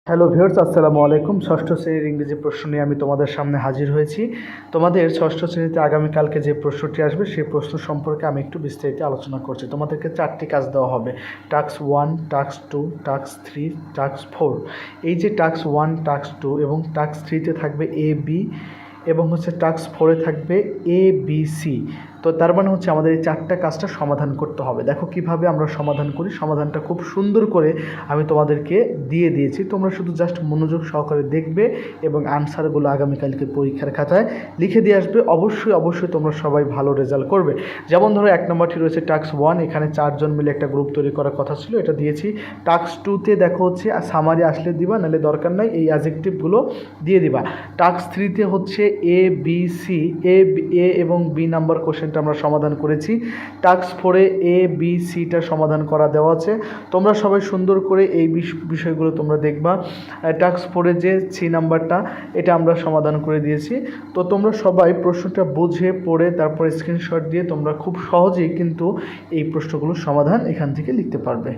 Hello viewers, আসসালামু আলাইকুম। ষষ্ঠ শ্রেণীর ইংরেজি প্রশ্ন নিয়ে আমি তোমাদের সামনে হাজির হয়েছি। তোমাদের ষষ্ঠ শ্রেণীতে আগামীকালকে যে প্রশ্নটি আসবে সেই প্রশ্ন সম্পর্কে আমি একটু বিস্তারিত আলোচনা করছি। তোমাদেরকে 4টি কাজ দেওয়া হবে: টাস্ক 1, টাস্ক 2, টাস্ক 3, টাস্ক 4। এই যে টাস্ক 1, টাস্ক 2 এবং টাস্ক 3-তে থাকবে এ বি এবং টাস্ক 4-এ থাকবে এ বি সি। তো তার মানে আমাদের এই 4টা কাজটা সমাধান করতে হবে। দেখো কিভাবে আমরা সমাধান করি। সমাধানটা খুব সুন্দর করে আমি তোমাদেরকে দিয়ে দিয়েছি, তোমরা শুধু জাস্ট মনোযোগ সহকারে দেখবে এবং আনসারগুলো আগামীকালকে পরীক্ষার খাতায় লিখে দিয়ে আসবে। অবশ্যই তোমরা সবাই ভালো রেজাল্ট করবে। যেমন ধরো 1 নম্বরটি রয়েছে টাস্ক 1, এখানে 4 জন মিলে একটা গ্রুপ তৈরি করার কথা ছিল, এটা দিয়েছি। টাস্ক 2-তে দেখো সামারি আসলে দিবা, নাহলে দরকার নাই, এই অ্যাডজেক্টিভগুলো দিয়ে দিবা। টাস্ক 3-তে এ বি সি, এ এবং বি নাম্বার কোশ্চেনটা আমরা সমাধান করেছি। টাস্ক 4-এ এ বি সিটা সমাধান করা দেওয়া আছে। তোমরা সবাই সুন্দর করে এই বিষয়গুলো তোমরা দেখবা। টাস্ক 4-এ যে সি নাম্বারটা, এটা আমরা সমাধান করে দিয়েছি। তো তোমরা সবাই প্রশ্নটা বুঝে পড়ে তারপরে স্ক্রিনশট দিয়ে তোমরা খুব সহজেই কিন্তু এই প্রশ্নগুলোর সমাধান এখান থেকে লিখতে পারবে।